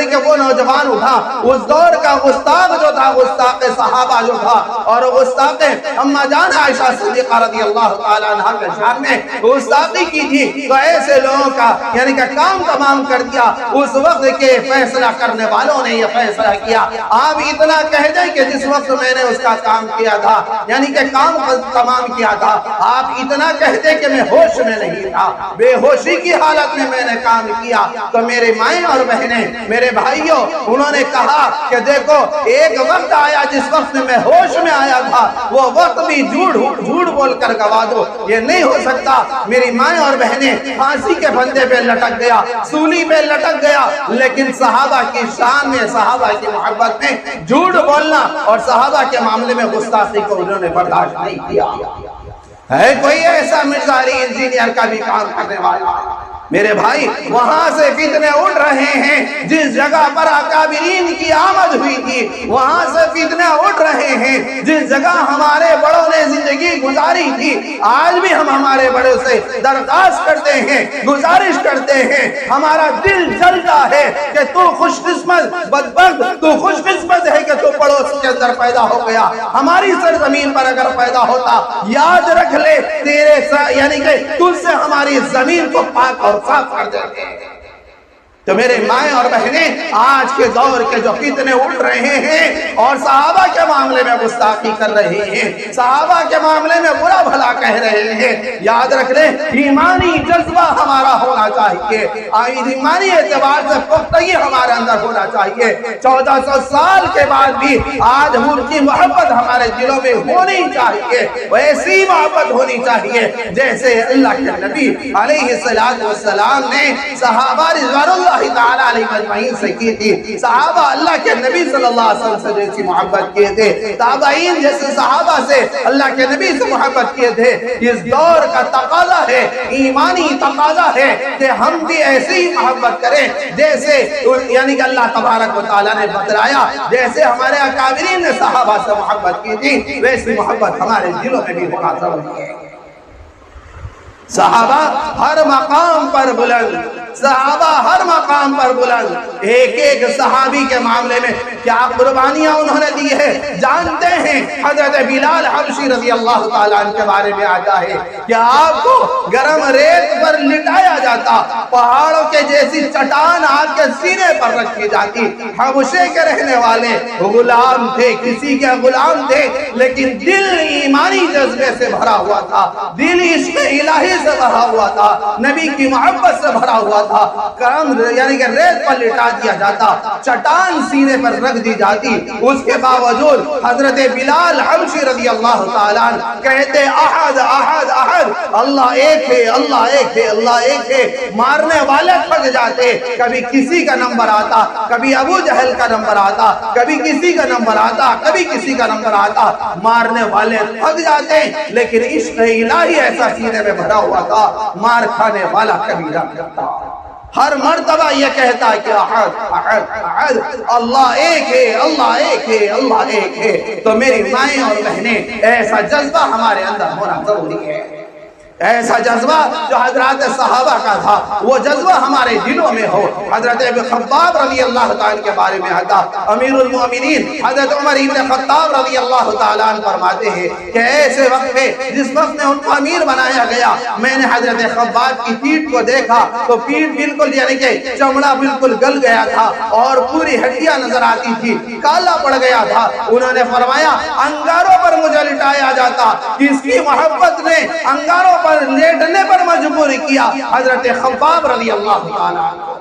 کہ وہ نوجوان اٹھا، اس دور کا گستاخ جو تھا، گستاخ صحابہ جو تھا، اور گستاخ اما جان عائشہ صدیقہ رضی اللہ تعالیٰ عنہ کے شان میں گستاخی کی تھی، تو ایسے لوگوں کا یعنی کہ کام تمام کر دیا۔ اس وقت کے فیصلہ کرنے والوں نے یہ فیصلہ کیا، آپ اتنا کہہ دیں کہ جس وقت میں نے اس کا کام کیا تھا، یعنی کہ کام تمام کیا تھا، آپ اتنا کہہ دیں کہ میں ہوش میں نہیں تھا، بے ہوشی کی حالت میں نے کام کیا، تو میرے مائیں اور بہنیں، میرے بھائیوں، انہوں نے کہا کہ دیکھو ایک وقت آیا جس وقت میں ہوش میں آیا تھا، وہ وقت بھی جھوٹ بول کر گوا دو، یہ نہیں ہو سکتا۔ میری مائیں اور بہنیں، پھانسی کے پھندے پہ لٹک گیا، سولی پہ لٹک گیا، لیکن صحابہ کی شان میں، صحابہ کی محبت میں جھوٹ بولنا اور صحابہ کے معاملے میں گستاخی کو انہوں نے برداشت نہیں کیا۔ ہے کوئی ایسا مثالی انجینئر کا بھی کام کرنے والا؟ میرے بھائی، وہاں سے فتنے اٹھ رہے ہیں، جس جگہ پر اکابرین کی آمد ہوئی تھی وہاں سے فتنے اٹھ رہے ہیں، جس جگہ ہمارے بڑوں نے زندگی گزاری تھی آج بھی ہم ہمارے بڑوں سے درخواست کرتے ہیں، گزارش کرتے ہیں، ہمارا دل جلتا ہے کہ تو خوش قسمت بدبخت، تو خوش قسمت ہے کہ تو پڑوس کے اندر پیدا ہو گیا، ہماری سرزمین پر اگر پیدا ہوتا یاد رکھ لے تیرے یعنی کہ تجھ سے ہماری زمین کو پاک اور صاف کر دیتے ہیں۔ تو میرے مائیں اور بہنیں، آج کے دور کے جو فتنے اٹھ رہے ہیں اور صحابہ کے معاملے میں گستاخی کر رہے ہیں، صحابہ کے معاملے میں برا بھلا کہہ رہے ہیں، یاد رکھ لیں ایمانی جذبہ ہمارا ہونا چاہیے، ایمانی اعتبار سے پختگی ہمارے اندر ہونا چاہیے۔ 1400 سال کے بعد بھی آج حضور کی محبت ہمارے دلوں میں ہونی چاہیے، ویسی محبت ہونی چاہیے جیسے اللہ کے نبی علیہ السلام نے صحابہ رضوان اللہ تعالیٰ علیہ مجمعین سے کی تھی، صحابہ اللہ کے نبی صلی اللہ علیہ وسلم سے جیسی محبت کیے تھے، تابعین جیسے صحابہ سے اللہ کے نبی سے محبت کیے تھے۔ اس دور کا تقاضا ہے، ایمانی تقاضا ہے کہ ہم بھی ایسی محبت کریں جیسے یعنی کہ اللہ تبارک و تعالیٰ نے بتلایا، جیسے ہمارے اکابرین نے صحابہ سے محبت کی تھی ویسی محبت ہمارے دلوں میں بھی ہونا ضروری ہے۔ صحابہ ہر مقام پر بلند، صحابہ ہر مقام پر بلند، ایک ایک صحابی کے معاملے میں کیا قربانیاں انہوں نے دی ہے جانتے ہیں۔ حضرت بلال حبشی رضی اللہ تعالیٰ عنہ کے بارے میں آتا ہے کہ آپ کو گرم ریت پر لٹایا جاتا، پہاڑوں کے جیسی چٹان آپ کے سینے پر رکھی جاتی، حبشے کے رہنے والے غلام تھے، کسی کے غلام تھے، لیکن دل ایمانی جذبے سے بھرا ہوا تھا، دل عشق الہی سے بھرا ہوا تھا، نبی کی محبت سے بھرا ہوا تھا۔ کرم یعنی کہ ریت پر لٹا دیا جاتا، چٹان سینے پر رکھ دی جاتی، اس کے باوجود حضرت بلال حبشی رضی اللہ تعالیٰ عنہ کہتے احد احد احد، اللہ ایک ہے، اللہ ایک ہے، اللہ ایک ہے۔ مارنے والے تھک جاتے، کبھی کسی کا نمبر آتا، کبھی ابو جہل کا نمبر آتا، کبھی کسی کا نمبر آتا، کبھی کسی کا نمبر آتا، مارنے والے تھک جاتے، لیکن عشق الہی ایسا سینے میں بھرا ہوا تھا، مار کھانے والا کبھی نہ کرتا۔ ہر مرتبہ یہ کہتا ہے کہ احد احد احد، اللہ ایک ہے، اللہ ایک ہے، اللہ ایک ہے۔ تو میری مائیں اور بہنیں، ایسا جذبہ ہمارے اندر ہونا ضروری ہے، ایسا جذبہ جو حضرات صحابہ کا تھا وہ جذبہ ہمارے دلوں میں ہو۔ حضرت ابن خباب رضی اللہ تعالیٰ کے بارے میں آتا، امیر المومنین حضرت عمر ابن خطاب رضی اللہ تعالیٰ عنہ فرماتے ہیں کہ ایسے وقت میں جس وقت میں ان کو امیر بنایا گیا، میں نے حضرت خباب کی پیٹھ کو دیکھا تو پیٹھ بالکل یعنی کہ چمڑا بالکل گل گیا تھا اور پوری ہڈیاں نظر آتی تھی، کالا پڑ گیا تھا۔ انہوں نے فرمایا انگاروں پر مجھے لٹایا جاتا، کس کی محبت نے انگاروں پر لیٹنے پر مجبور کیا؟ حضرت خباب رضی اللہ تعالیٰ عنہ۔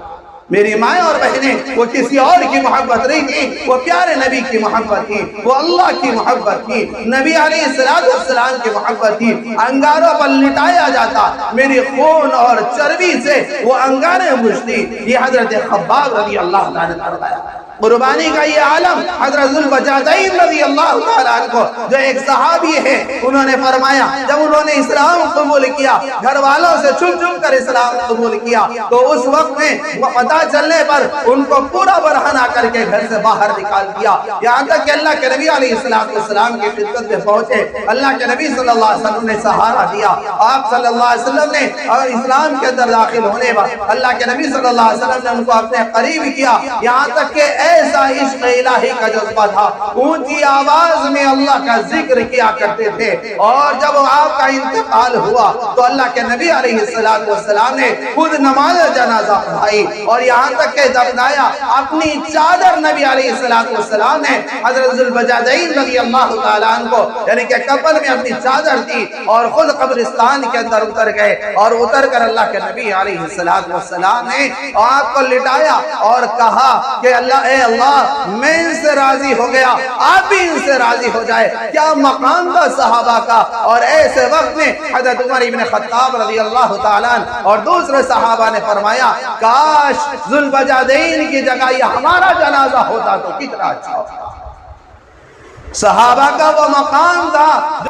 میری مائیں اور بہنیں، وہ کسی اور کی محبت نہیں تھی، وہ پیارے نبی کی محبت تھی، وہ اللہ کی محبت تھی، نبی علیہ السلام کی محبت تھی۔ انگاروں پر لٹایا جاتا، میری خون اور چربی سے وہ انگاریں بجھتی، یہ حضرت خباب رضی اللہ تعالیٰ نے فرمایا۔ قربانی کا یہ عالم حضرت ذوالبجادین رضی اللہ تعالیٰ عنہ کو جو ایک صحابی ہے، انہوں نے فرمایا جب انہوں نے اسلام قبول کیا، گھر والوں سے چھپ چھپ کر اسلام قبول کیا، تو اس وقت میں وہ پتہ چلنے پر ان کو پورا برہنہ بنا کر کے گھر سے باہر نکال دیا، یہاں تک کہ اللہ کے نبی علیہ السلام کی خدمت میں پہنچے۔ اللہ کے نبی صلی اللہ علیہ وسلم نے سہارا دیا، آپ صلی اللہ علیہ وسلم نے اسلام کے اندر داخل ہونے بعد اللہ کے نبی صلی اللہ علیہ وسلم نے ان کو اپنے قریب کیا، یہاں تک کہ ایسا عشق الہی کا جذبہ تھا، اونچی آواز میں اللہ کا ذکر کیا کرتے تھے۔ اور جب آپ کا انتقال ہوا تو اللہ کے نبی علیہ السلام نے خود نماز جنازہ پڑھائی، اور یہاں تک کہ دفنایا، اپنی چادر نبی علیہ السلام نے حضرت ذوالبجادین رضی اللہ تعالیٰ عنہ کو یعنی کہ کفن میں اپنی چادر دی اور خود قبرستان کے اندر اتر گئے، اور اتر کر اللہ کے نبی علیہ السلام نے آپ کو لٹایا اور کہا کہ اے اللہ میں ان سے راضی ہو گیا، آپ بھی ان سے راضی ہو جائے۔ کیا مقام تھا صحابہ کا! اور ایسے وقت میں حضرت عمر ابن خطاب رضی اللہ تعالیٰ عنہ اور دوسرے صحابہ نے فرمایا کاش ذوالبجادین کی جگہ یہ ہمارا جنازہ ہوتا تو کتنا اچھا ہوتا۔ صحابہ کا وہ مقام تھا